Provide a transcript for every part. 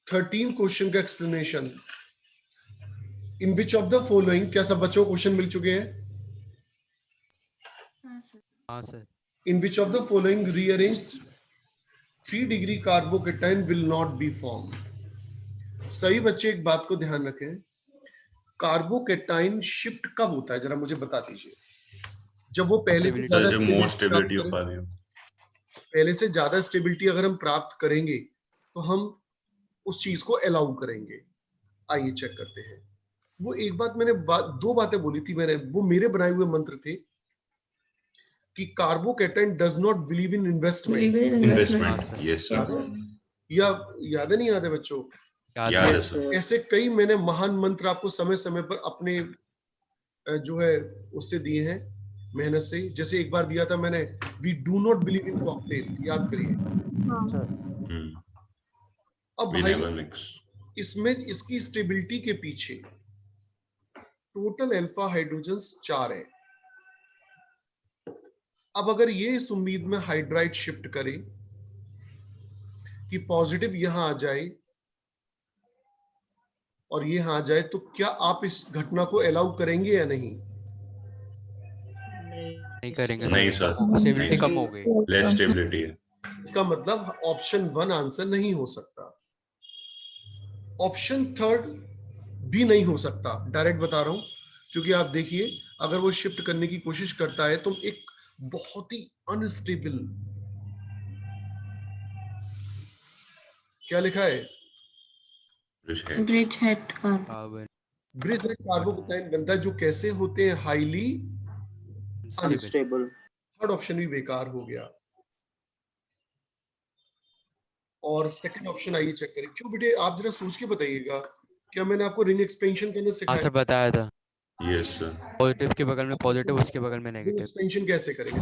13 question का explanation. In which of the following, क्या सब बच्चों को क्वेश्चन मिल चुके हैं? हाँ sir. In which of the following rearranged 3 degree carbocation will not be form. सही बच्चे एक बात को ध्यान रखें, कार्बोकेटाइन शिफ्ट कब होता है, जरा मुझे बता दीजिए। जब वो पहले से ज्यादा जब मोर स्टेबिलिटी हो पा रही हो, पहले से ज्यादा स्टेबिलिटी अगर हम प्राप्त करेंगे तो हम उस चीज को अलाउ करेंगे। आइए चेक करते हैं। वो एक बात मैंने दो बातें बोली थी मैंने, वो मेरे बनाए हुए मंत्र थे कि carbocation does not believe in investment. Yes या याद नहीं याद है बच्चों? याद है सर। ऐसे कई मैंने महान मंत्र आपको समय समय पर अपने जो है उससे दिए हैं, मेहनत से। जैसे एक बार दिया था मैंने, we do not believe in cocktail, याद करिए। अब भाई इसमें इसकी स्टेबिलिटी के पीछे टोटल अल्फा हाइड्रोजन्स 4 है। अब अगर ये इस उम्मीद में हाइड्राइड शिफ्ट करे कि पॉजिटिव यहां आ जाए और ये यहां आ जाए, तो क्या आप इस घटना को अलाउ करेंगे या नहीं? नहीं करेंगे। नहीं सर, स्टेबिलिटी कम हो गई, लेस स्टेबिलिटी है। इसका मतलब ऑप्शन 1 आंसर नहीं हो सकता। ऑप्शन 3 भी नहीं हो सकता, डायरेक्ट बता रहा हूं। क्योंकि आप देखिए, अगर वो शिफ्ट करने की कोशिश करता है तो एक बहुत ही अनस्टेबल, क्या लिखा है, bridge head carbon bridge head carbocation बनता है, जो कैसे होते हैं, हाईली अनस्टेबल। थर्ड ऑप्शन भी बेकार हो गया। और सेकंड ऑप्शन आइए चेक करें। क्यों बेटे, आप जरा सोच के बताइएगा, क्या मैंने आपको रिंग एक्सपेंशन करना सिखाया? सर बताया था। Yes sir. पॉजिटिव के बगल में पॉजिटिव, उसके बगल में रिंग नेगेटिव। एक्सपेंशन कैसे करेंगे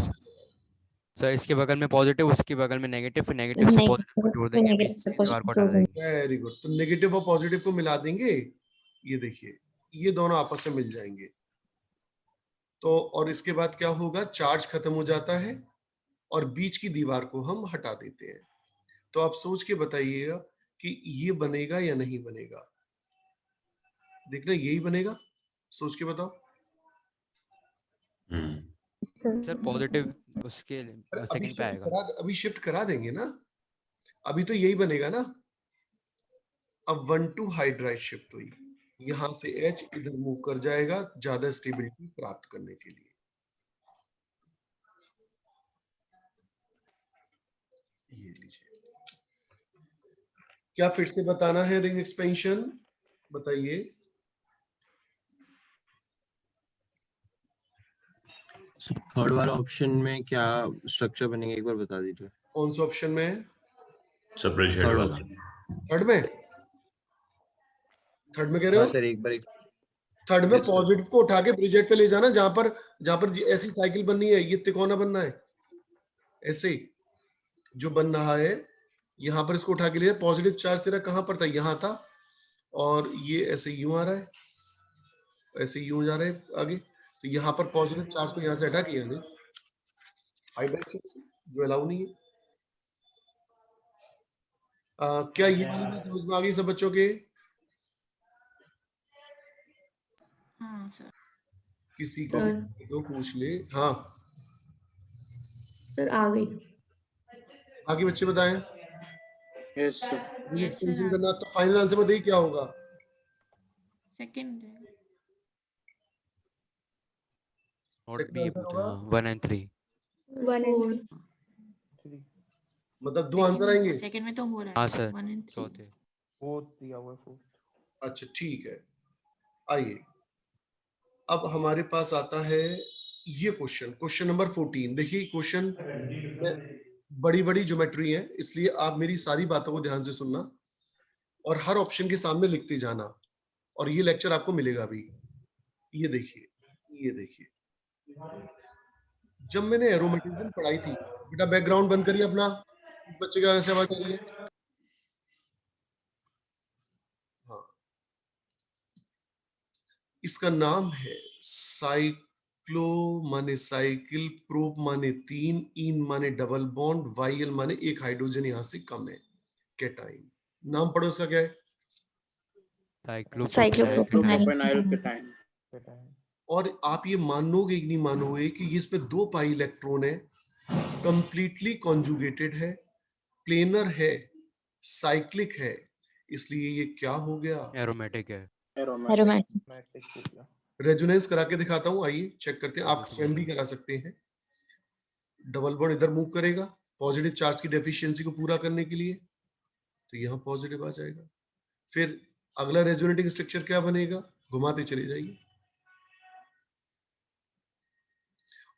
सर इसके बगल में पॉजिटिव, उसके बगल में नेगेटिव, फिर नेगेटिव से पॉजिटिव को जोड़ देंगे, बार को हटा देंगे। Very good. तो नेगेटिव और पॉजिटिव को मिला देंगे, ये देखिए ये दोनों आपस में मिल जाएंगे। तो और इसके बाद क्या होगा, चार्ज खत्म हो जाता है और बीच की दीवार को हम हटा देते हैं। तो आप सोच के बताइएगा कि ये बनेगा या नहीं बनेगा। देखना यही बनेगा, सोच के बताओ। सर पॉजिटिव उसके सेकंड पे आएगा। अभी शिफ्ट करा देंगे ना, अभी तो यही बनेगा ना। अब 1,2 हाइड्राइड शिफ्ट हुई, यहां से H इधर मूव कर जाएगा ज्यादा स्टेबिलिटी प्राप्त करने के लिए। ये लीजिए, क्या फिर से बताना है रिंग एक्सपेंशन? बताइए। थर्ड वाला ऑप्शन में क्या स्ट्रक्चर बनेगा, एक बार बता दीजिए। कौन सा ऑप्शन में है? सेपरेट हेड वाला। थर्ड में? थर्ड में कह रहे हो? सर एक बार थर्ड में पॉजिटिव को उठा के ब्रिजेट पे ले जाना, जहां पर ऐसी साइकिल बननी है, ये तिकोना बनना है ऐसे जो बन रहा है, यहां पर इसको उठा के ले। पॉजिटिव चार्ज तेरा कहां पर था, यहां था, और ये ऐसे यूं आ रहा है, ऐसे यूं जा रहा है आगे। तो यहां पर पॉजिटिव चार्ज को यहां से हटा किया हमने हाइड्राइड शिफ्ट से, जो अलाउ नहीं है। क्या ये वाली बात समझ में आ गई सब बच्चों के? हाँ सर। किसी को तो पूछ ले। हाँ सर आ गई। बाकी बच्चे बताएं। Yes sir. एक्सपेंशन करना, तो फाइनल आंसर बताइए क्या होगा? सेकंड। सेकंड आंसर होगा 1 and 3। 1 and 3। मतलब 2 आंसर आएंगे। सेकंड में तो हो रहा है। हाँ सर, 1 and 3। चौथे। फोर्थ दिया हुआ है, फोर्थ। अच्छा ठीक है, आइए अब हमारे पास आता है ये क्वेश्चन नंबर 14। देखिए क्वेश्चन में बड़ी बड़ी ज्योमेट्री है, इसलिए आप मेरी सारी बातों को ध्यान से सुनना और हर ऑप्शन के सामने लिखते जाना, और ये लेक्चर आपको मिलेगा अभी। ये देखिए, ये देखिए, जब मैंने एरोमेटिज्म पढ़ाई थी, बेटा बैकग्राउंड बंद करिए अपना, बच्चे का ऐसे आवाज आ रही है। हाँ, इसका नाम है साइक्लो माने साइकिल, प्रोप माने 3, इन माने डबल बॉन्ड, वाईएल माने एक हाइड्रोजन यहां से कम है, कैटाइन। नाम पढ़ो इसका क्या है? Cyclopropyl और आप ये मानोगे कि नहीं मानोगे कि इसमें 2 पाई इलेक्ट्रॉन है, कंप्लीटली कॉन्जुगेटेड है, प्लेनर है, साइक्लिक है, इसलिए ये क्या हो गया? एरोमेटिक है। एरोमेटिक। रेजोनेंस करा के दिखाता हूं, आइए चेक करते हैं। आप स्वयं भी करा सकते हैं। डबल बॉन्ड इधर मूव करेगा पॉजिटिव चार्ज की डेफिशिएंसी को पूरा करने के लिए, तो यहाँ पॉजिटिव आ जाएगा। फिर अगला रेजोनेटिंग स्ट्रक्चर क्या बनेगा? घुमाते चले जाइए।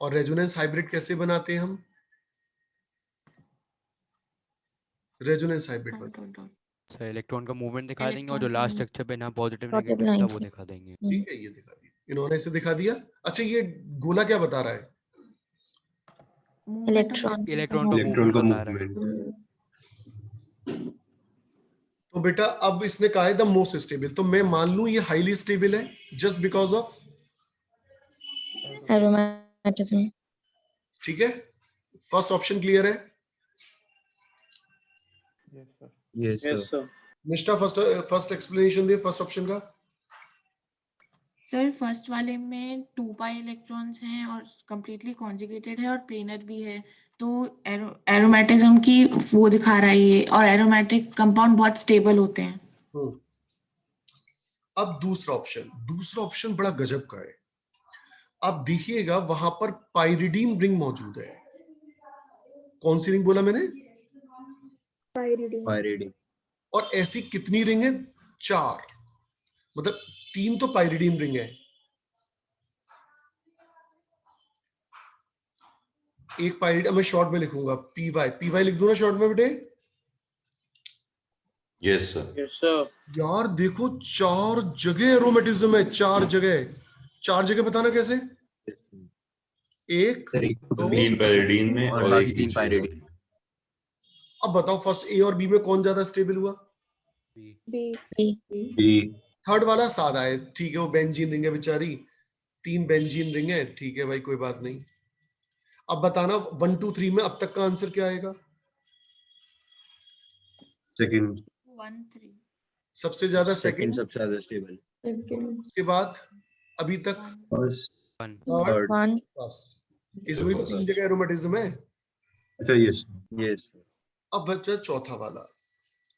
और रेजोनेंस हाइब्रिड कैसे बनाते हैं हम? रेजोनेंस हाइब्रिड बनाते हैं, अच्छा, इलेक्ट्रॉन का मूवमेंट दिखा देंगे और जो इलेक्ट्रॉन लास्ट का स्ट्रक्चर पे ना पॉजिटिव Dotted नेगेटिव था lines वो है। दिखा देंगे। ठीक है, ये दिखा दिया इन्होंने, इसे दिखा दिया। अच्छा, ये गोला क्या बता रहा है? इलेक्ट्रॉन इलेक्ट्रॉन का इलेक्ट्रॉन का मूवमेंट बता रहा है। मूवमेंट। तो बेटा अब इसने कहा है द मोस्ट स्टेबल, तो मैं मान लूं ये हाईली स्टेबल है जस्ट बिकॉज ऑफ, एरोमेटिज्म। ठीक है। फर्स्ट ऑप्शन क्लियर है? Yes, sir. Yes, sir. निष्ठा फर्स्ट एक्सप्लेनेशन दे फर्स्ट ऑप्शन का। सर फर्स्ट वाले में 2 पाई इलेक्ट्रॉन्स हैं और कंप्लीटली कॉन्जुगेटेड है और प्लेनर भी है, तो एरोमेटिज्म की वो दिखा रहा है ये, और एरोमेटिक कंपाउंड बहुत स्टेबल होते हैं। अब दूसरा ऑप्शन बड़ा गजब का है। आप देखिएगा वहां पर पाइरिडीन रिंग मौजूद है। कौन सी रिंग बोला मैंने? Pyridine. और ऐसी कितनी रिंग है? 4, मतलब 3 तो पाइरिडीन रिंग है, एक पाइरिडीन। मैं शॉर्ट में लिखूंगा पी वाई लिख दूं ना शॉर्ट में बेटे? Yes sir. यार देखो 4 जगह एरोमेटिज्म है, 4 जगह बताना कैसे? एक, Sir, एक तो दो, 3 पैरिडीन में और और बाकी एक 3 नीचे। pyridine। अब बताओ फर्स्ट ए और बी में कौन ज्यादा स्टेबल हुआ? बी। थर्ड वाला सादा है, ठीक है, वो बेंजीन रिंग है बेचारी, 3 बेंजीन रिंग है, ठीक है भाई कोई बात नहीं। अब बताना 1 2 3 में अब तक का आंसर क्या आएगा? सेकंड। 1 3 सबसे ज्यादा Second सेकंड, सबसे ज्यादा stable। उसके बाद अभी तक 1 First, one. Third, third। One. First. इसमें तो 3 जगह एरोमेटिज्म है। अच्छा यस। Yes, sir. अब बचा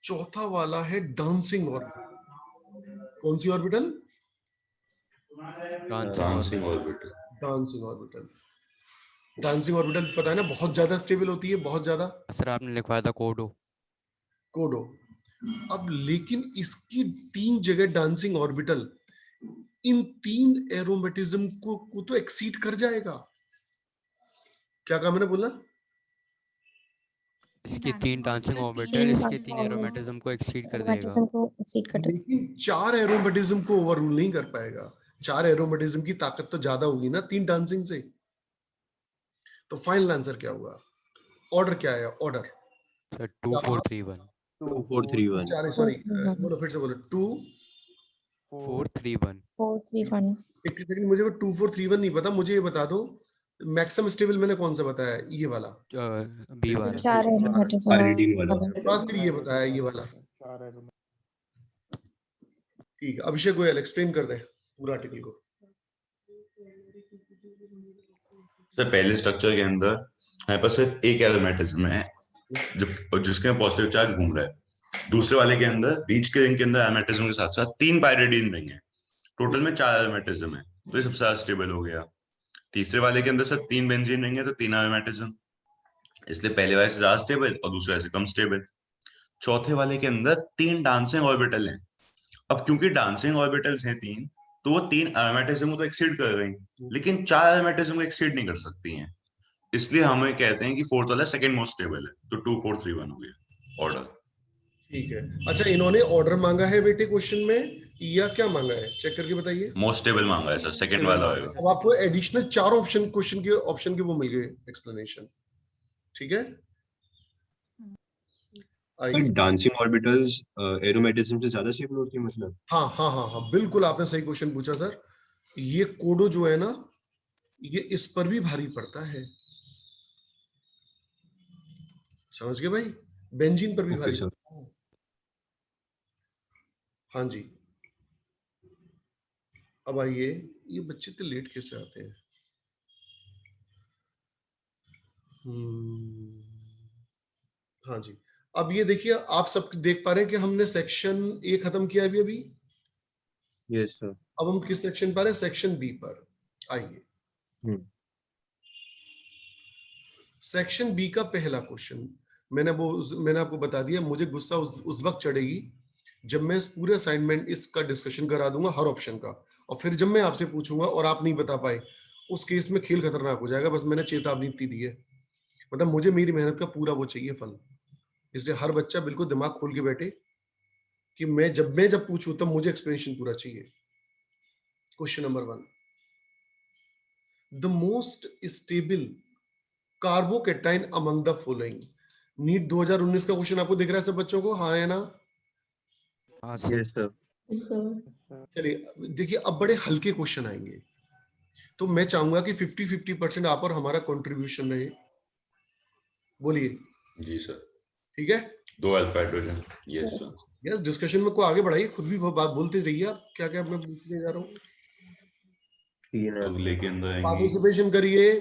चौथा वाला है डांसिंग ऑर्बिटल। कौन सी orbital? Dancing orbital. Dancing orbital पता है ना, बहुत ज्यादा स्टेबल होती है, बहुत ज्यादा। सर आपने लिखवाया था कोडो। अब लेकिन इसकी 3 जगह डांसिंग ऑर्बिटल इन 3 एरोमेटिज्म को तो एक्सीड कर जाएगा। क्या कहा मैंने बोला? इसकी 3 डांसिंग ऑर्बिटल तीन इसके dancing 3 orbital एरोमेटिज्म को एक्सीड कर देगा। एरोमेटिज्म को एक्सीड कर देगा। लेकिन 4 एरोमेटिज्म को ओवररूल नहीं कर पाएगा। 4 एरोमेटिज्म की ताकत तो ज्यादा होगी ना 3 डांसिंग से। तो फाइनल आंसर क्या हुआ? ऑर्डर क्या है? Order sir 2 4 3 1। 2 4 3 1। सॉरी 4 3 1 बोलो, फिर से बोलो। 2 4 3 1। 4 3 1। एक सेकंड, मुझे 2 4 3 1 नहीं पता, मुझे ये बता दो मैक्सिमम स्टेबल मैंने कौन सा बताया? ये वाला। बी वाला। 4 एरोमेटिज्म पाइरिडीन वाला। उसके बाद फिर ये बताया ये वाला। ठीक है, अभिषेक गोयल एक्सप्लेन कर दे पूरा आर्टिकल को। सर पहले स्ट्रक्चर के अंदर हमारे पास सिर्फ एक एरोमेटिज्म है जिसके पॉजिटिव चार्ज घूम रहा है। दूसरे वाले के अंदर बीच के रिंग के अंदर एरोमेटिज्म के साथ साथ 3 पाइरिडीन रिंग है, टोटल में 4 एरोमेटिज्म है, तो ये सबसे ज्यादा स्टेबल हो गया। तीसरे वाले के अंदर सिर्फ 3 बेंजीन रिंग है, तो 3 एरोमेटिज्म, इसलिए पहले वाले से ज्यादा स्टेबल और दूसरे वाले से कम स्टेबल। चौथे वाले के अंदर 3 डांसिंग ऑर्बिटल हैं। अब क्योंकि डांसिंग ऑर्बिटल्स हैं 3, तो वो 3 एरोमेटिज्म को तो एक्सीड कर रही, लेकिन 4 एरोमेटिज्म को एक्सीड नहीं कर सकती हैं, इसलिए हमें कहते हैं कि फोर्थ वाला सेकंड मोस्ट स्टेबल है। तो 2 4 3 1 हो गया ऑर्डर। ठीक है। अच्छा, इन्होंने ऑर्डर मांगा है बेटे क्वेश्चन में या क्या मांगा है? चेक करके बताइए। मोस्ट स्टेबल मांगा है सर, सेकंड वाला होगा। अब आपको एडिशनल 4 ऑप्शन के वो मिल गए एक्सप्लेनेशन। ठीक है, आइए। डांसिंग ऑर्बिटल्स एरोमेटिज्म से ज्यादा स्टेबल होती है मतलब? हाँ, बिल्कुल आपने सही क्वेश्चन पूछा सर। ये कोडो जो है ना, ये इस पर भी भारी पड़ता है, समझ गए भाई? बेंजीन पर भी भारी सर। पड़ता है। हाँ जी, अब आइए, ये बच्चे इतने लेट कैसे आते हैं? हाँ जी, अब ये देखिए, आप सब देख पा रहे हैं कि हमने सेक्शन ए खत्म किया है अभी। Yes sir. अब हम किस सेक्शन पर है? सेक्शन बी पर। आइए, सेक्शन बी का पहला क्वेश्चन, मैंने आपको बता दिया, मुझे गुस्सा उस वक्त चढ़ेगी जब मैं इस पूरे असाइनमेंट इसका डिस्कशन करा दूंगा हर ऑप्शन का, और फिर जब मैं आपसे पूछूंगा और आप नहीं बता पाए, उस केस में खेल खतरनाक हो जाएगा। बस मैंने चेतावनी इतनी दी है, मतलब मुझे मेरी मेहनत का पूरा वो चाहिए फल। इसलिए हर बच्चा बिल्कुल दिमाग खोल के बैठे कि मैं जब पूछूं तब मुझे एक्सप्लेनेशन पूरा चाहिए। Question number 1, the most stable carbocation among the following. NEET 2019 का क्वेश्चन आपको दिख रहा है सब बच्चों को? हाँ है ना? हाँ सर। Yes sir. चलिए देखिए, अब बड़े हल्के क्वेश्चन आएंगे, तो मैं चाहूंगा कि 50-50% आप और हमारा कंट्रीब्यूशन रहे। बोलिए। जी सर। ठीक है, 2 alpha hydrogen. Yes sir. Yes, discussion में को आगे बढ़ाइए, खुद भी बात बोलते रहिए आप। क्या क्या मैं पूछने जा रहा हूँ, 3 अगले के अंदर आएंगे पार्टिसिपेशन करिए।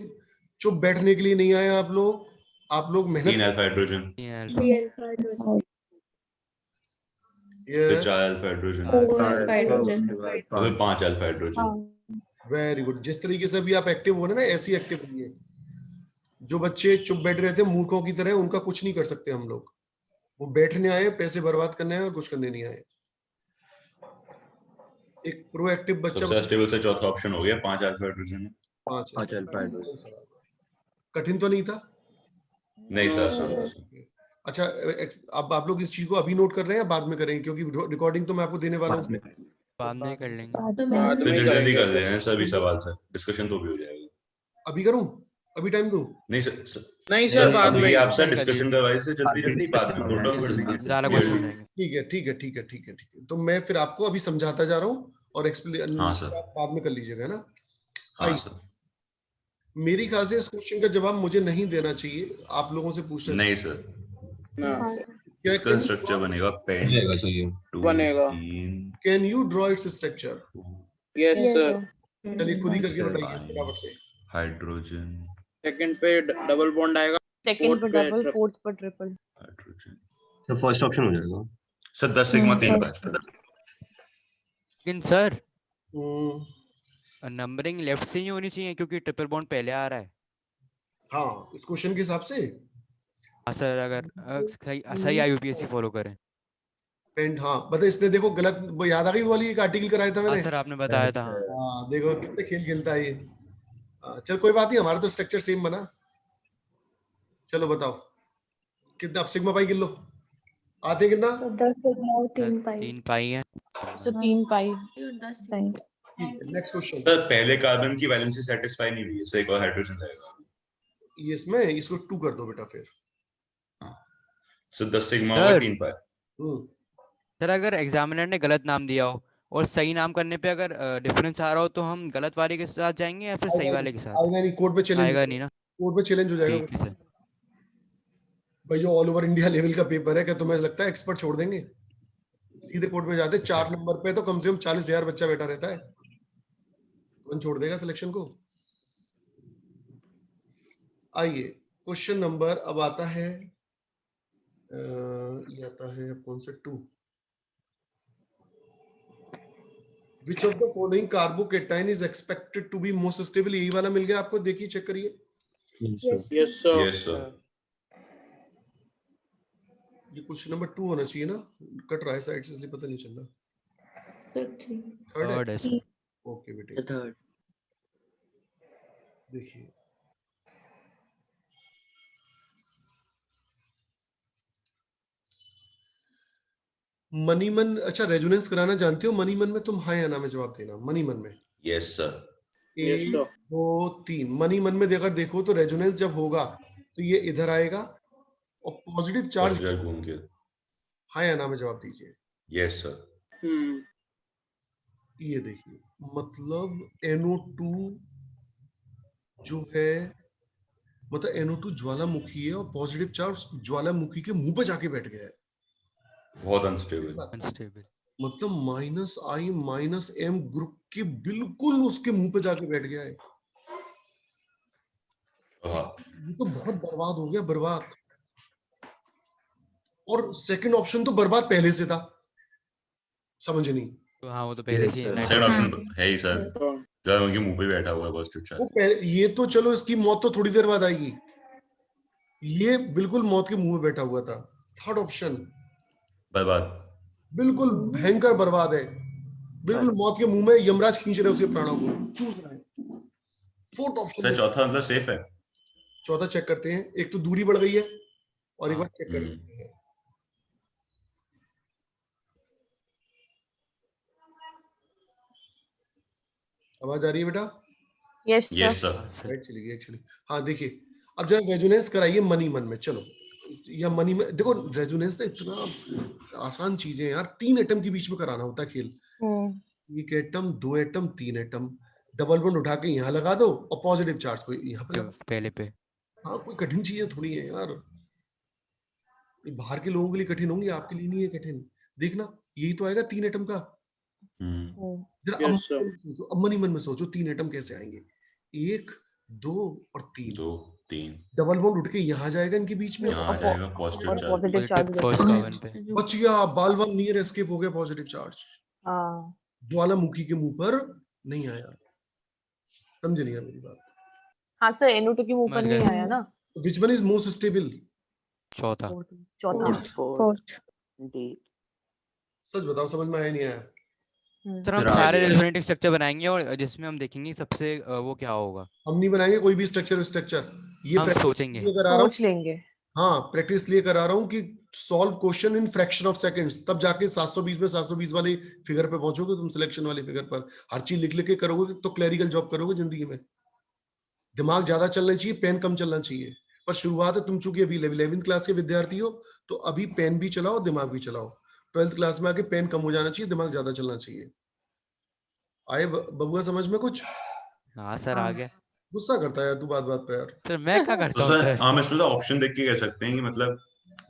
चुप बैठने के लिए नहीं आए आप लोग 3 मेहनत। अल्फा हाइड्रोजन, ये अल्फा। फिर 4 अल्फा हाइड्रोजन, और फिर 5 अल्फा हाइड्रोजन। Very good. जिस तरीके से भी आप एक्टिव हो रहे हैं ना, ऐसी एक्टिव रहिए। जो बच्चे चुप बैठ रहे थे मूर्खों की तरह, उनका कुछ नहीं कर सकते हम लोग। वो बैठने आए, पैसे बर्बाद करने आए और कुछ करने नहीं आए। एक प्रोएक्टिव बच्चा। सबसे स्टेबल से चौथा ऑप्शन हो गया 5 अल्फा हाइड्रोजन। 5 5 alpha hydrogen. कठिन तो नहीं था? नहीं सर। अच्छा, अब आप लोग इस चीज को अभी नोट कर रहे हैं या बाद में करेंगे? क्योंकि रिकॉर्डिंग तो मैं आपको देने वाला हूँ। बाद में ही कर लेंगे। बाद फिर में जल्दी करेंगे कर सर। रहे हैं सभी सवाल सर, डिस्कशन तो भी हो जाएगा। अभी करूं? अभी टाइम दूं? नहीं सर, नहीं सर, बाद अभी में। आपसे सर, डिस्कशन करवाइए से जल्दी बाद में नोट डाउन कर ज्यादा दीजिए। क्वेश्चन रहेंगे। ठीक है। तो मैं फिर आपको अभी समझाता जा रहा हूँ और एक्सप्लेन हाँ सर। आप बाद में कर लीजिएगा, है ना? हाँ सर। मेरी ख्याल से इस क्वेश्चन का जवाब मुझे नहीं देना चाहिए, आप लोगों से पूछना नहीं चाहिए। सर, ना सर, क्या इसका स्ट्रक्चर बनेगा पेन जाएगा सही है। 2 बनेगा। 3 can you draw its structure? Yes sir. चलिए खुद ही करके बताइए फटाफट से। हाइड्रोजन सेकंड पे डबल बॉन्ड आएगा, सेकंड पे fourth पे डबल, फोर्थ पे ट्रिपल। हाइड्रोजन तो फर्स्ट ऑप्शन हो जाएगा। सर 10 सिग्मा 3 पर। लेकिन सर हम्म, नंबरिंग लेफ्ट से ही होनी चाहिए क्योंकि ट्रिपल बॉन्ड पहले आ रहा है। हाँ, इस क्वेश्चन के हिसाब से हाँ सर, अगर सही आईयूपीएससी फॉलो करें। पेंट, हाँ बता, इसने देखो गलत वो याद आ गई, वो वाली एक आर्टिकल कराया था हाँ मैंने। सर, आपने बताया था। हाँ हाँ देखो कितने खेल खेलता है ये। चल कोई बात नहीं, हमारा तो स्ट्रक्चर सेम बना। चलो बताओ कितना, अब सिग्मा पाई गिन लो, आते हैं कितना? 3 पाई है। सो 3 पाई। और 10 नेक्स्ट क्वेश्चन। सर पहले कार्बन की वैलेंसी सेटिस्फाई नहीं हुई है, सर एक और हाइड्रोजन जाएगा। ये इसमें इसको 2 कर दो बेटा फिर। सर 10 सिग्मा होगा 3 पाई। सर अगर एग्जामिनर ने गलत नाम दिया हो और सही नाम करने पे अगर डिफरेंस आ रहा हो तो हम गलत वाले के साथ जाएंगे या फिर सही वाले के साथ? आएगा नहीं, कोर्ट पे चैलेंज, आएगा नहीं ना? कोर्ट पे चैलेंज हो जाएगा ठीक है सर। भाई। जो ऑल ओवर इंडिया लेवल का पेपर है, क्या तुम्हें लगता है एक्सपर्ट छोड़ देंगे? सीधे कोर्ट में जाते। 4 नंबर पे तो कम से कम 40,000 बच्चा बैठा रहता है, कौन छोड़ देगा सिलेक्शन को? आइए क्वेश्चन नंबर अब आता है, ये आता है कौन से 2। Which of the following carbocation is expected to be most stable? यही वाला मिल गया आपको, देखिए चेक करिए। Yes sir. Yes sir. ये क्वेश्चन नंबर 2 होना चाहिए ना, कट रहा है साइड से इसलिए पता नहीं चल रहा। थर्ड है सर। ओके बेटे, थर्ड। देखिए मनीमन। अच्छा, रेजोनेंस कराना जानते हो? मनीमन में तुम हाँ या ना में जवाब देना। मनीमन में यस सर। 1 2 3 मनीमन में अगर देखो तो रेजोनेंस जब होगा तो ये इधर आएगा और पॉजिटिव चार्ज घूम के हाँ या ना में जवाब दीजिए। Yes sir. ये देखिए, मतलब NO2 जो है, मतलब NO2 ज्वालामुखी है और पॉजिटिव चार्ज ज्वालामुखी के मुंह पे जाके बैठ गया है। बहुत अनस्टेबल। अनस्टेबल। मतलब -I-M ग्रुप के बिल्कुल उसके मुंह पे जाके बैठ गया है। हाँ, ये तो बहुत बर्बाद हो गया, बर्बाद। और सेकंड ऑप्शन तो बर्बाद पहले से था, समझ नहीं। तो हाँ वो तो पहले Yes, से sir. सेकंड हाँ। ऑप्शन है ही सर, जब उनके मुंह पे बैठा हुआ है पॉजिटिव वो चार्ज। ये तो चलो इसकी मौत तो थोड़ी देर बाद आएगी, ये बिल्कुल मौत के मुंह में बैठा हुआ था। थर्ड ऑप्शन बर्बाद। बिल्कुल भयंकर बर्बाद है, बिल्कुल मौत के मुंह में यमराज खींच रहे हैं उसके प्राणों को, चूस रहे हैं। फोर्थ ऑप्शन सर चौथा मतलब सेफ है। चौथा चेक करते हैं, एक तो दूरी बढ़ गई है और एक बार चेक कर लेते हैं। आवाज आ रही है बेटा? Yes yes sir. सर। हाँ सर। राइट चली गई एक्चुअली। हाँ देखिए, अब जरा रेजोनेंस कराइए मनी मन में, चलो या मनी में देखो, रेजोनेंस तो इतना आसान चीज है यार, 3 एटम के बीच में कराना होता है खेल। एक atom, 2 atom, 3 atom, double bond उठा के यहाँ लगा दो और पॉजिटिव चार्ज को यहाँ पे लगा। पहले पे। हाँ कोई कठिन चीजें थोड़ी है यार, ये बाहर के लोगों के लिए कठिन होंगी, आपके लिए नहीं है कठिन। देखना यही तो आएगा 3 एटम का। जरा अब Yes, sir. सोचो, अब मनी मन में सोचो 3 एटम कैसे आएंगे, 1, 2 और 3। 2 3 डबल बॉन्ड उठ के यहाँ जाएगा इनके बीच में, यहाँ आ जाएगा पॉजिटिव और charge. Positive charge first carbon पे। बच गया, बालवन नियर एस्केप हो गया पॉजिटिव चार्ज, हाँ ज्वालामुखी के मुंह पर नहीं आया। समझ नहीं आ मेरी बात? हाँ सर, NO2 के मुंह पर मर नहीं गए। आया ना। Which one is most stable? चौथा। चौथा। फोर्थ। सच बताओ, समझ में आया नहीं आया? सर हम Right. सारे रेजोनेटिव स्ट्रक्चर बनाएंगे और जिसमें हम देखेंगे सबसे वो क्या होगा। हम नहीं बनाएंगे कोई भी स्ट्रक्चर, ये हम प्रैक्टिस सोचेंगे। इसलिए करा रहा हूँ, सोच लेंगे। हाँ प्रैक्टिस लिए करा रहा हूँ कि solve question in fraction of seconds, तब जाके 720 में 720 वाले फिगर पे पहुंचोगे तुम, सिलेक्शन वाले फिगर पर। हर चीज लिख लिख के करोगे तो क्लैरिकल जॉब करोगे जिंदगी में। दिमाग ज्यादा चलना चाहिए, पेन कम चलना चाहिए। पर शुरुआत है, तुम चूंकि अभी 11वीं क्लास के विद्यार्थी हो तो अभी पेन भी चलाओ, दिमाग भी चलाओ। 12th क्लास में आके पेन कम हो जाना चाहिए, दिमाग ज्यादा चलना चाहिए। आए बबुआ समझ में कुछ? हाँ सर आ गया। गुस्सा करता है यार तू बात बात पे यार। सर मैं क्या तो करता हूँ सर सर। हम इसमें तो ऑप्शन देख के कह सकते हैं कि मतलब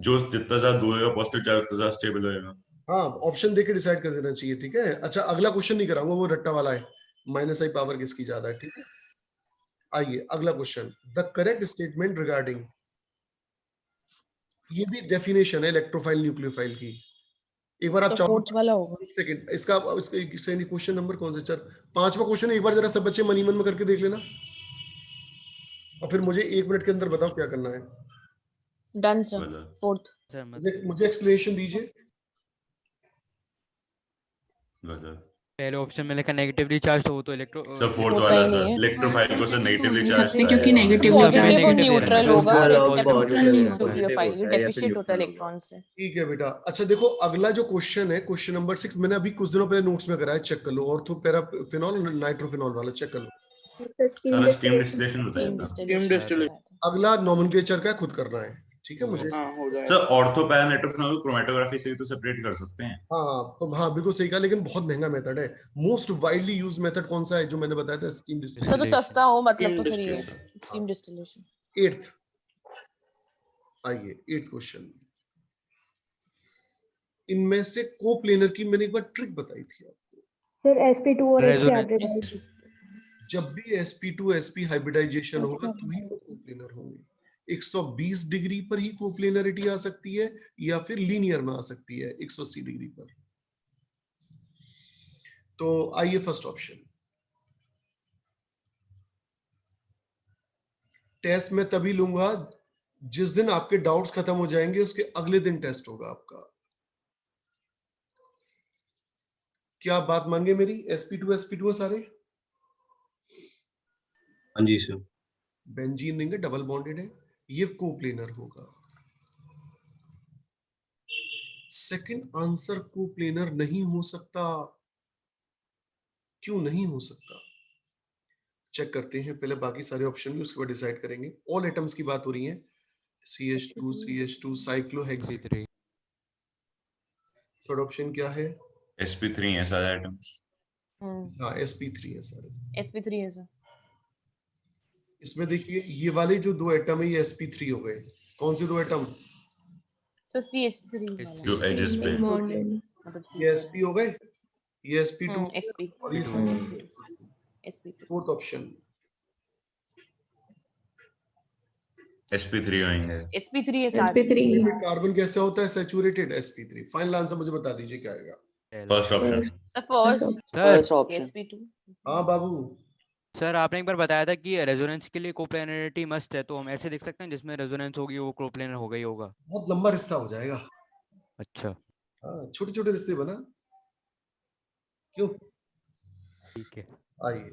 जो जितना ज्यादा दूर होगा पॉजिटिव चार्ज उतना ज्यादा स्टेबल होएगा। हाँ ऑप्शन देके डिसाइड कर देना चाहिए, ठीक है। अच्छा अगला क्वेश्चन नहीं कराऊंगा, वो रट्टा वाला है, -I पावर किसकी ज्यादा है, ठीक है। आइए अगला question, the correct statement regarding, ये भी डेफिनेशन है इलेक्ट्रोफाइल न्यूक्लियोफाइल की। एक बार आप तो चाहो फोर्थ वाला होगा। एक सेकंड, इसका क्वेश्चन नंबर कौन सा? चल 5वां क्वेश्चन एक बार जरा सब बच्चे मनी मन में करके देख लेना, और फिर मुझे 1 मिनट के अंदर बताओ क्या करना है। Done sir. मतलब फोर्थ। सर मतलब मुझे एक्सप्लेनेशन दीजिए। पहले ऑप्शन में लिखा नेगेटिवली चार्ज, तो वो तो इलेक्ट्रो सर फोर्थ होता वाला ही नहीं सर है। इलेक्ट्रोफाइल को सर नेगेटिवली नहीं चार्ज सकते क्योंकि नेगेटिव सब में पॉजिटिव और negative दे न्यूट्रल रखा है। होगा Neutral और एक्सेप्ट positive नहीं होगा, होगा। न्यूक्लियोफाइल, positive होता है या फिर डेफिशिएंट होता है neutral होगा। इलेक्ट्रॉन से। ठीक है बेटा। अच्छा देखो अगला जो क्वेश्चन है, क्वेश्चन नंबर 6, मैंने अभी कुछ दिनों पहले नोट्स में कराया, चेक कर लो। ऑर्थोपैराफिनॉल नाइट्रोफिनॉल वाला चेक कर लो। स्टीम डिस्टिलेशन बताया टीम था। Steam distillation. distillation. अगला नॉमेनक्लेचर का खुद करना है, ठीक है मुझे। हाँ हो जाएगा। सर ऑर्थो पैरा नाइट्रोफिनॉल को क्रोमेटोग्राफी से भी तो सेपरेट कर सकते हैं। हाँ तो हाँ बिल्कुल सही कहा, लेकिन बहुत महंगा मेथड है। मोस्ट वाइडली यूज मेथड कौन सा है जो मैंने बताया था? स्टीम सर तो डिस्टिलेशन। सस्ता हो मतलब तो Steam फिर ये distillation. Steam distillation. 8th, आइए 8th क्वेश्चन। इनमें से कोप्लेनर की मैंने एक बार ट्रिक बताई थी आपको। सर sp2 और sp Resonate- हाइब्रिडाइज। जब भी sp2 sp हाइब्रिडाइजेशन होगा तो ही वो कोप्लेनर होंगे। 120 डिग्री पर ही कोप्लेनरिटी आ सकती है या फिर लीनियर में आ सकती है 180 डिग्री पर। तो आइए फर्स्ट ऑप्शन, टेस्ट में तभी लूंगा जिस दिन आपके डाउट्स खत्म हो जाएंगे, उसके अगले दिन टेस्ट होगा आपका। क्या आप बात मान गए मेरी? sp2 सारे हाँ जी सर। बेंजीन रिंग है, डबल बॉन्डेड है, ये कोप्लेनर होगा। सेकंड आंसर कोप्लेनर नहीं हो सकता। क्यों नहीं हो सकता? चेक करते हैं पहले बाकी सारे ऑप्शन भी, उसके बाद डिसाइड करेंगे। ऑल एटम्स की बात हो रही है, CH2 cyclohexane. C3। Third option क्या है? sp3 है सारे आइटम्स। हाँ sp3 है सारे। sp3 है सर। इसमें देखिए ये वाले जो 2 एटम है ये sp3 हो गए। कौन से 2 एटम? सर CH3 वाला। जो एजेस पे बॉन्डेड। मतलब ये C sp हो गए, ये sp2 SP और ये SP2 SP3 fourth option. sp3 आएंगे। SP3 है सारे। कार्बन कैसा होता है सैचुरेटेड? sp3। फाइनल आंसर मुझे बता दीजिए क्या आएगा। First option. Sir first sir SP2 हाँ बाबू, सर आपने एक बार बताया था कि रेजोनेंस के लिए कोप्लेनरिटी मस्ट है, तो हम ऐसे देख सकते हैं जिसमें रेजोनेंस होगी वो कोप्लेनर होगा ही होगा। बहुत लंबा रिश्ता हो जाएगा। अच्छा हाँ, छोटे छोटे रिश्ते बना, क्यों? ठीक है। आइए,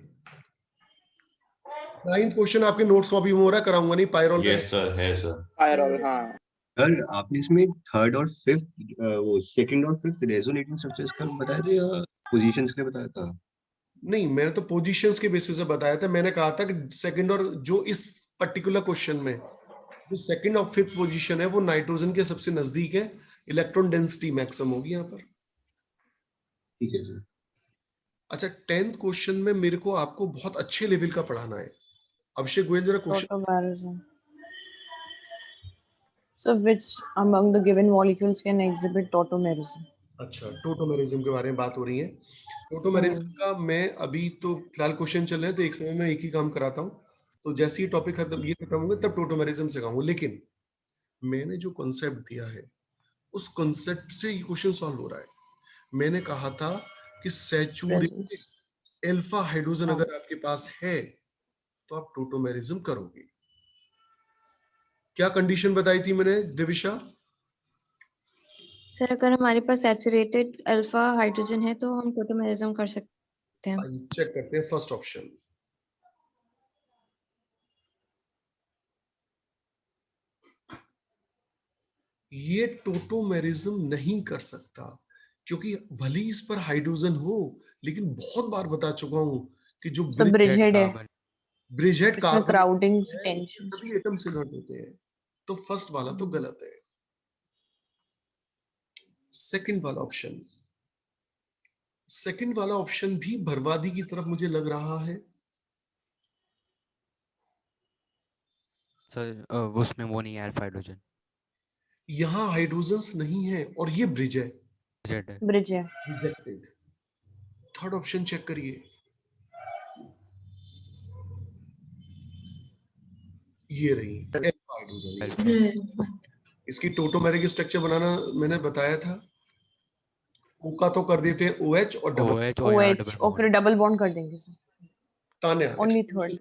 9th क्वेश्चन आपके नोट्स कॉपी में हो रहा है, कराऊंगा नहीं। पायरोल का यस सर, है सर। पायरोल, हाँ। सर आपने इसमें थर्ड और फिफ्थ वो सेकंड और फिफ्थ रेजोनेटिंग स्ट्रक्चर्स का बताया था या पोजीशंस के लिए बताया था? नहीं, मैंने तो पोजीशंस के बेसिस से बताया था। मैंने कहा था कि सेकंड और जो इस पर्टिकुलर क्वेश्चन में जो सेकंड और फिफ्थ पोजीशन है वो नाइट्रोजन के सबसे नजदीक है, इलेक्ट्रॉन डेंसिटी मैक्सिमम होगी यहाँ पर। ठीक है सर। अच्छा, 10th क्वेश्चन में मेरे को आपको बहुत अच्छे लेवल का पढ़ाना है। अभिषेक गोयल जरा question. tautomerism. So which among the given molecules can exhibit tautomerism? अच्छा, टोटोमेरिज्म के बारे में बात हो रही है। टोटोमेरिज्म का मैं अभी तो फिलहाल क्वेश्चन चल रहे हैं तो एक समय में एक ही काम कराता हूँ, तो जैसे ही टॉपिक खत्म ये खत्म होंगे तब टोटोमेरिज्म सिखाऊंगा। लेकिन मैंने जो कॉन्सेप्ट दिया है उस कॉन्सेप्ट से ये क्वेश्चन सॉल्व हो रहा है। मैंने कहा था कि सैचुरेटेड Presence. अल्फा हाइड्रोजन अगर आपके पास है तो आप टोटोमेरिज्म करोगे। क्या कंडीशन बताई थी मैंने दिविशा? सर अगर हमारे पास सैचुरेटेड अल्फा हाइड्रोजन है तो हम टोटोमेरिज्म कर सकते हैं। चेक करते हैं फर्स्ट ऑप्शन। ये टोटोमेरिज्म नहीं कर सकता क्योंकि भले ही इस पर हाइड्रोजन हो, लेकिन बहुत बार बता चुका हूं कि जो So bridgehead है। कार्बन ब्रिजेट इसमें कार्बन crowding है, tension. सभी एटम सिनर्ट होते हैं, तो फर्स्ट वाला तो गलत है। सेकंड वाला ऑप्शन, सेकंड वाला ऑप्शन भी बर्बादी की तरफ मुझे लग रहा है। सर उसमें वो नहीं है अल्फा हाइड्रोजन। यहां हाइड्रोजन्स नहीं है और ये ब्रिज है, जेड है। Bridge है। रिजेक्टेड। थर्ड ऑप्शन चेक करिए, ये रही अल्फा हाइड्रोजन। अल्फा इसकी टोटोमेरिक स्ट्रक्चर बनाना मैंने बताया था। O का तो कर देते हैं OH और डबल OH और यहाँ OH डबल और फिर डबल बॉन्ड कर देंगे sir. Tanya. Only third.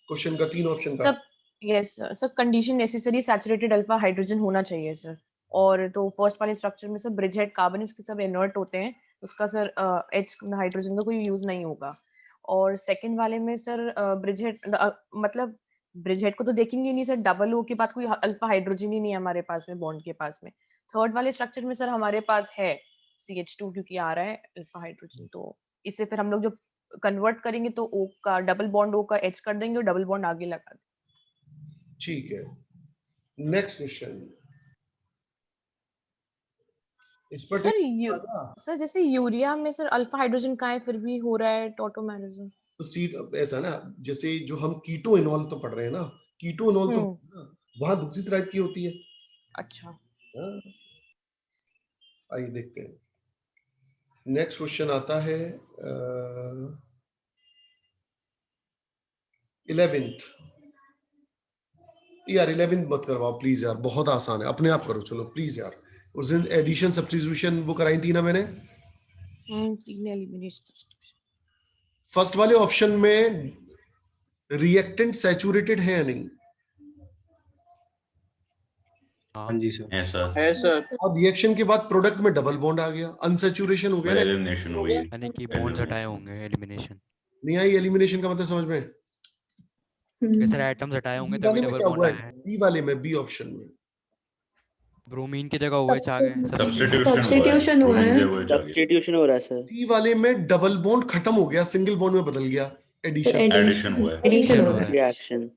Question का 3 ऑप्शन था। सब yes sir condition necessary saturated alpha hydrogen होना चाहिए सर। और तो फर्स्ट वाले स्ट्रक्चर में सर ब्रिजहेड कार्बन इसके सब इनर्ट होते हैं, उसका सर H हाइड्रोजन का कोई यूज नहीं होगा। और सेकंड वाले में सर ब्रिजहेड मतलब ब्रिजहेड को तो देखेंगे नहीं सर, डबल ओ के बाद कोई अल्फा हाइड्रोजन ही नहीं है हमारे पास में बॉन्ड के पास में। थर्ड वाले स्ट्रक्चर में सर हमारे पास है CH2 क्योंकि आ रहा है अल्फा हाइड्रोजन, तो इससे फिर हम लोग जब कन्वर्ट करेंगे तो O का डबल बॉन्ड O का H कर देंगे और डबल बॉन्ड आगे लगा देंगे। ठीक है, नेक्स्ट क्वेश्चन। इस पर सर जैसे यूरिया में सर अल्फा हाइड्रोजन का है फिर भी हो रहा है टोटोमेरिज्म। तो सी ऐसा ना, जैसे जो हम कीटो इनॉल तो पढ़ रहे हैं ना, कीटो इनॉल तो वहां दूसरी टाइप की होती है। अच्छा आइए देखते हैं। नेक्स्ट क्वेश्चन आता है 11th। यार 11th मत करवाओ प्लीज यार, बहुत आसान है, अपने आप करो चलो प्लीज यार। उस दिन एडिशन सब्स्टिट्यूशन वो कराई थी ना मैंने। तीन एलिमिनेशन। फर्स्ट वाले ऑप्शन में रिएक्टेंट सैचुरेटेड है या नहीं? हाँ जी सर। है सर। है सर। और रिएक्शन के बाद प्रोडक्ट में डबल बॉन्ड आ गया, अनसैचुरेशन हो गया ना। एलिमिनेशन हुई। यानी कि बॉन्ड्स हटाए होंगे, एलिमिनेशन। नहीं आई एलिमिनेशन का मतलब समझ में? सर एटम्स हटाए होंगे बी तभी वाले में डबल क्या बॉन्ड हुआ आया है। है? बी वाले में, बी ऑप्शन में ब्रोमीन की जगह OH आ गए। सब्स्टिट्यूशन हुआ है। सब्स्टिट्यूशन हो रहा है सर। सी वाले में डबल बॉन्ड खत्म हो गया, सिंगल बॉन्ड में बदल गया, एडिशन। एडिशन हुआ है। एडिशन हो रहा है। रिएक्शन।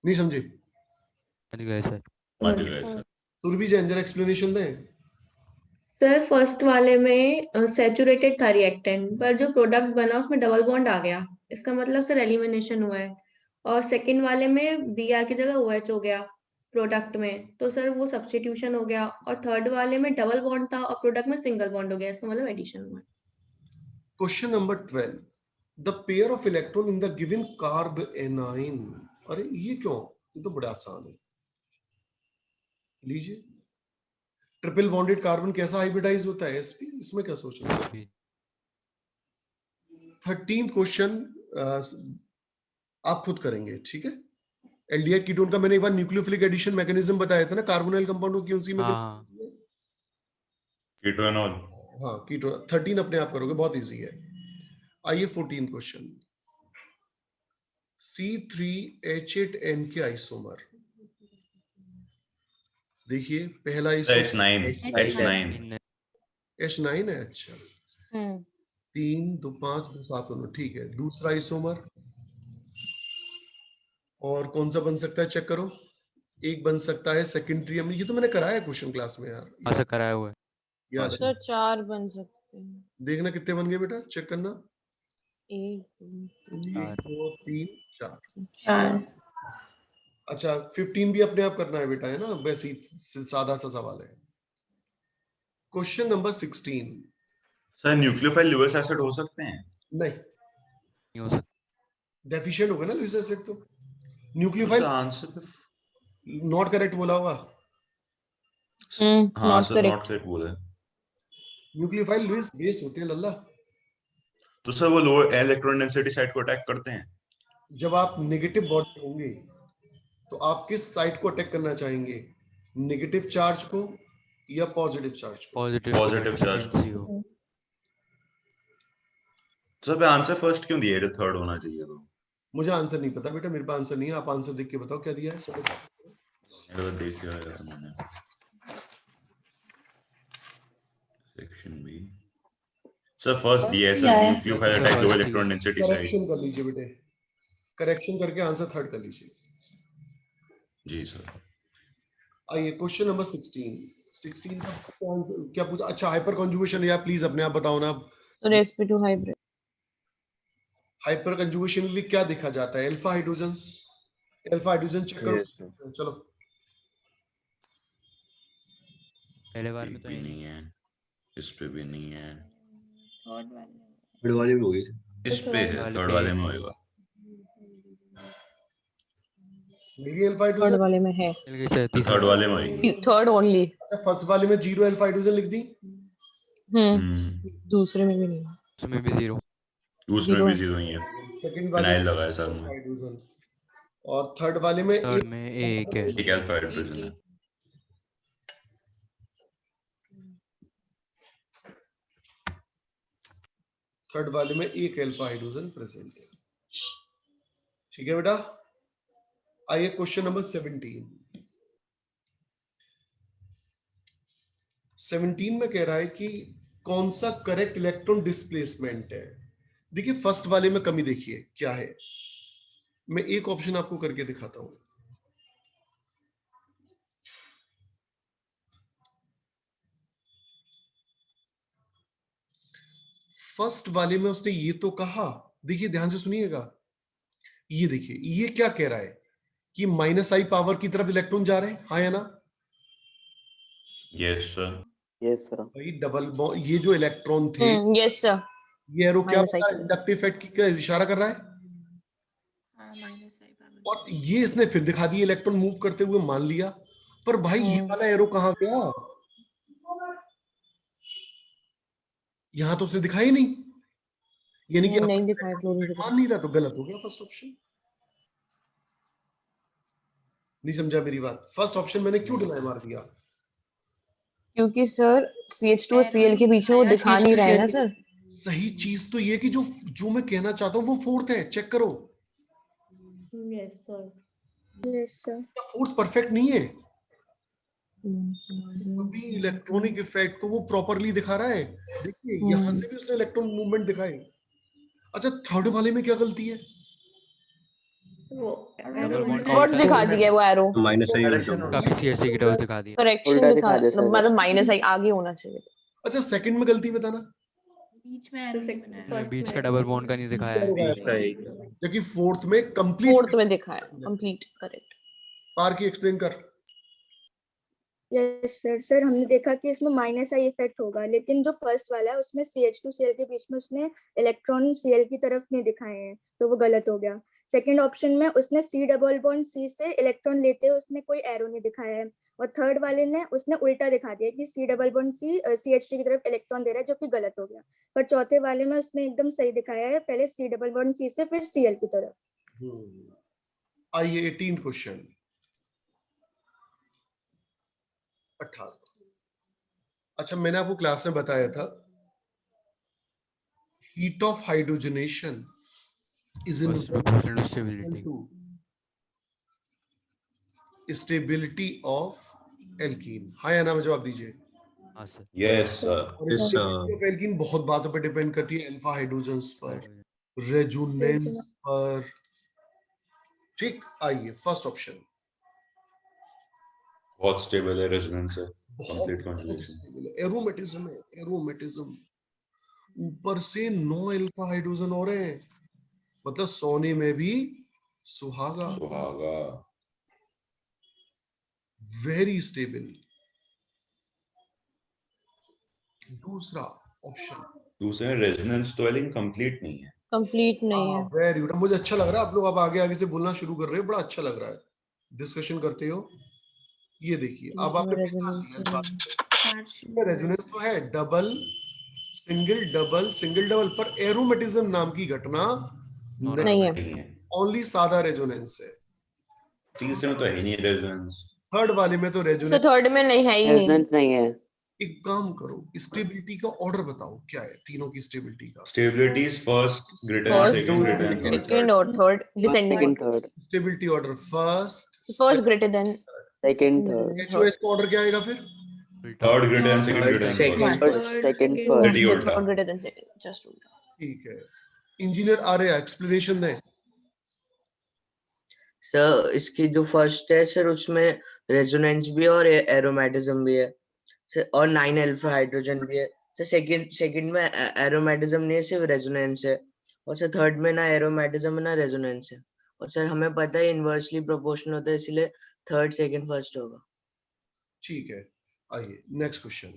नहीं समझे? समझ गए सर। समझ गए सर। सुरभि जैन जरा एक्सप्लेनेशन दें। सर फर्स्ट वाले में सैचुरेटेड था रिएक्टेंट, पर जो प्रोडक्ट बना उसमें डबल बॉन्ड आ गया, इसका मतलब सर एलिमिनेशन हुआ है। और सेकंड वाले में Br की जगह OH हो गया, प्रोडक्ट में, तो सर वो सब्स्टिट्यूशन हो गया, और थर्ड वाले में डबल बॉन्ड था और प्रोडक्ट में सिंगल बॉन्ड हो गया, इसका मतलब एडिशन हुआ। Question number 12, the pair of electron in the given carb A9. अरे ये क्यों, ये तो बड़ा आसान है। लीजिए, ट्रिपल बॉन्डेड कार्बन कैसा हाइब्रिडाइज होता है, sp, इसमें क्या सोच रहे हैं। 13th क्वेश्चन आप खुद करेंगे, ठीक है। एल्डिहाइड कीटोन का मैंने एक बार न्यूक्लियोफिलिक एडिशन मैकेनिज्म बताया था ना, कार्बोनाइल कंपाउंड को क्यों सी में हाँ कीटोनॉल। हाँ कीटो 13 अपने आप करोगे, बहुत इजी है। आइए 14th क्वेश्चन, C3H8N के आइसोमर। देखिए पहला H9 H9 है, अच्छा 3 2 5 2 7 दोनों, ठीक है। दूसरा आइसोमर और कौन सा बन सकता है, चेक करो। एक बन सकता है सेकेंडरी, ये तो मैंने कराया क्वेश्चन क्लास में यार, ऐसा कराया हुआ है। याद है। सर 4 बन सकते हैं। देखना कितने बन गए बेटा, चेक करना। 1 1 2 3 4। 4। अच्छा 15 भी अपने आप करना है बेटा, है ना, वैसे ही सादा सा सवाल है। Question number 16। Sir nucleophile Lewis acid हो सकते हैं? नहीं हो सकता, डेफिशिएंट होगा ना लुईस एसिड तो। न्यूक्लियोफाइल आंसर नॉट करेक्ट बोला होगा। हाँ not sir, not correct. Correct बोला है। न्यूक्लियोफाइल लुईस बेस होते हैं लल्ला। तो सर वो लोअर इलेक्ट्रॉन डेंसिटी साइट को अटैक करते हैं। जब आप नेगेटिव बॉडी होंगे तो आप किस साइट को अटैक करना चाहेंगे, नेगेटिव चार्ज को या पॉजिटिव चार्ज को? Positive charge. हो। सर आंसर फर्स्ट क्यों दिया है, थर्ड होना चाहिए तो। मुझे आंसर नहीं पता बेटा, मेरे पास आंसर नहीं है, आप आंसर देख के बताओ क्या दिया है। सब देख लिया है मैंने। सेक्शन बी सर फर्स्ट दिया है sir, nucleophile attack low electron density site. Correction कर लीजिए बेटे, करेक्शन करके आंसर थर्ड कर लीजिए। जी सर। आइए क्वेश्चन नंबर 16 का क्या पूछा, अच्छा हाइपर कॉन्जुगेशन, या प्लीज अपने आप बताओ ना। Sir sp2 hybrid. Hyper conjugation के लिए क्या देखा जाता है, alpha hydrogen. Alpha hydrogen check करो। चलो पहले बार में तो भी है नहीं है, इस पे भी नहीं है, थर्ड वाले में होगी सर। इस पे है, थर्ड वाले में होएगा। अल्फा थर्ड हाइड्रोजन वाले में है। थर्ड वाले में होएगी। Third only. अच्छा फर्स्ट वाले में 0 अल्फा हाइड्रोजन लिख दी। दूसरे में भी नहीं। उसमें भी 0। उसमें भी 0 ही है। सेकंड वाले फिनाइल लगा है सर में। हाइड्रोजन, और थर्ड वाले में थर्ड में एक है। एक अल्फा हाइड्रोजन है। थर्ड वाले में एक अल्फा हाइड्रोजन प्रेजेंट है। ठीक है बेटा। आइए क्वेश्चन नंबर 17 में कह रहा है कि कौन सा करेक्ट इलेक्ट्रॉन डिस्प्लेसमेंट है। देखिए फर्स्ट वाले में कमी देखिए क्या है, मैं एक ऑप्शन आपको करके दिखाता हूं। फर्स्ट वाले में उसने ये तो कहा, देखिए ध्यान से सुनिएगा, ये देखिए ये क्या कह रहा है कि -i पावर की तरफ इलेक्ट्रॉन जा रहे हैं, हाँ या ना? Yes sir. Yes sir. भाई डबल बॉन्ड, ये जो इलेक्ट्रॉन थे, यस सर। ये एरो क्या -i इंडक्टिव इफेक्ट की क्या इशारा कर रहा है, और ये इसने फिर दिखा दिया इलेक्ट्रॉन मूव करते हुए, मान लिया। पर भाई ये वाला एरो कहां गया, यहां तो उसने दिखाई नहीं, यानी कि नहीं दिखाया, मान नहीं रहा, तो गलत हो गया फर्स्ट ऑप्शन। नहीं समझा मेरी बात, फर्स्ट ऑप्शन मैंने क्यों डिनाई मार दिया? क्योंकि सर CH2 और Cl के बीच में वो दिखा नहीं रहा है ना सर। सही चीज तो ये कि जो मैं कहना चाहता हूँ वो फोर्थ है, चेक करो। Yes sir. Yes sir. Fourth perfect नहीं है, अभी इलेक्ट्रॉनिक इफेक्ट तो वो प्रॉपरली दिखा रहा है। देखिए यहां से भी उसने इलेक्ट्रॉन मूवमेंट दिखाई। अच्छा थर्ड वाले में क्या गलती है? वो वर्ड्स दिखा दिया वो एरो। -i काफी CH3 की तरफ दिखा दिया। करेक्शन उल्टा दिखा, दिखा दे सर। मतलब -i आगे होना चाहिए। अच्छा सेकंड में गलती बताना। बीच में एरो नहीं बनाया। बीच का डबल बॉन्ड का नहीं दिखाया है। जबकि फोर्थ में कंप्लीट फोर्थ में दिखा है कंप्लीट करेक्ट। पार की एक्सप्लेन कर। Yes sir. सर हमने देखा कि इसमें माइनस आई इफेक्ट होगा, लेकिन जो फर्स्ट वाला है उसमें CH2Cl के बीच में उसने इलेक्ट्रॉन Cl की तरफ नहीं दिखाए हैं, तो वो गलत हो गया। सेकंड ऑप्शन में उसने C डबल बॉन्ड C से इलेक्ट्रॉन लेते हुए उसने कोई एरो नहीं दिखाया है, और थर्ड वाले ने उसने उल्टा दिखा दिया कि C double bond C CH3 की तरफ इलेक्ट्रॉन दे रहा है, जो कि गलत हो गया। पर चौथे वाले में उसने एकदम सही दिखाया है, पहले C डबल बॉन्ड C से फिर Cl की तरफ। आइए 18 क्वेश्चन 18। अच्छा, मैंने आपको क्लास में बताया था heat of hydrogenation is in proportional to stability. Stability of alkene. हाँ या ना में जवाब दीजिए। हाँ सर। Yes sir. और Yes, स्टेबिलिटी ऑफ एल्कीन बहुत बातों पे डिपेंड करती है, अल्फा हाइड्रोजन्स पर, रेजोनेंस पर। ठीक, आइए फर्स्ट ऑप्शन। बहुत स्टेबल है, रेजोनेंस है, बहुत कंप्लीट कॉन्जुगेशन। स्टेबल है, एरोमेटिज्म है, एरोमेटिज्म। ऊपर से 9 अल्फा हाइड्रोजन हो रहे हैं, मतलब सोने में भी सुहागा। सुहागा। Very stable. दूसरा ऑप्शन, दूसरे रेजोनेंस तो है लेकिन कंप्लीट नहीं है। कंप्लीट नहीं है। Very good. मुझे अच्छा लग रहा है, आप लोग अब आगे आगे से बोलना शुरू कर रहे हो, बड़ा अच्छा लग रहा है, डिस्कशन करते हो। ये देखिए, अब जिसमें आपने रेजोनेंस रेजोनेंस तो है, double single double single double, पर एरोमेटिज्म नाम की घटना नहीं है। नहीं है। ओनली सादा रेजोनेंस है। तीसरे में तो है ही नहीं रेजोनेंस। थर्ड वाले में तो सो रेजोनेंस। थर्ड में नहीं है ही नहीं। रेजोनेंस नहीं है। एक काम करो, स्टेबिलिटी का ऑर्डर बताओ क्या है तीनों की स्टेबिलिटी का। Stability is first, greater and first, second, greater and third. Second और third descending. Second third. Stability order first, first greater than second third. HOS का ऑर्डर क्या आएगा फिर? Third greater and second, Third, greater and second. First. Second उल्टी first. उल्टा। Third greater than second, just उल्टा। ठीक है, इंजीनियर आर्या एक्सप्लेनेशन दें। सर इसकी जो फर्स्ट है सर, उसमें रेजोनेंस भी है और एरोमेटिज्म भी है सर, और 9 अल्फा हाइड्रोजन भी है सर। सेकंड में एरोमेटिज्म नहीं है, सिर्फ रेजोनेंस है। और सर थर्ड में ना एरोमेटिज्म है ना रेजोनेंस है। और सर हमें पता है इनवर्सली प्रोपोर्शनल होता है, इसलिए थर्ड सेकंड फर्स्ट होगा। ठीक है, आइए नेक्स्ट क्वेश्चन।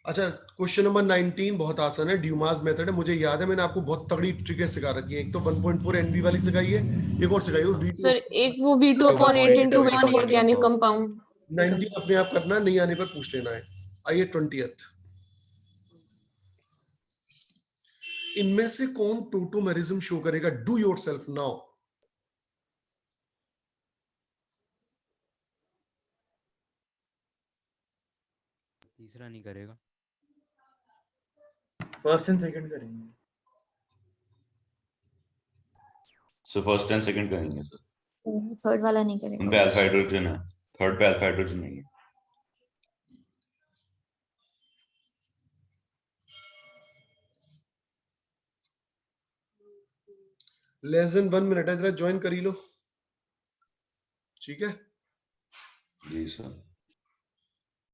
अच्छा, क्वेश्चन नंबर 19 बहुत आसान है, ड्यूमास मेथड है। मुझे याद है मैंने आपको बहुत तगड़ी ट्रिकें सिखा रखी है। एक तो 1.4 NV वाली सिखाई है, एक और सिखाई है सर एक वो V2/8 ऑर्गेनिक कंपाउंड। 19 अपने आप करना, नहीं आने पर पूछ लेना है। आइए 20th। इनमें से कौन टोटोमेरिज्म शो करेगा? Do yourself now. तीसरा नहीं करेगा। फर्स्ट एंड सेकंड करेंगे। सो फर्स्ट एंड सेकंड करेंगे सर। थर्ड वाला नहीं करेगा। उन पे अल्फा हाइड्रोजन है, थर्ड पे अल्फा हाइड्रोजन नहीं है। लेस देन 1 मिनट है, जरा ज्वाइन कर ही लो। ठीक है जी सर।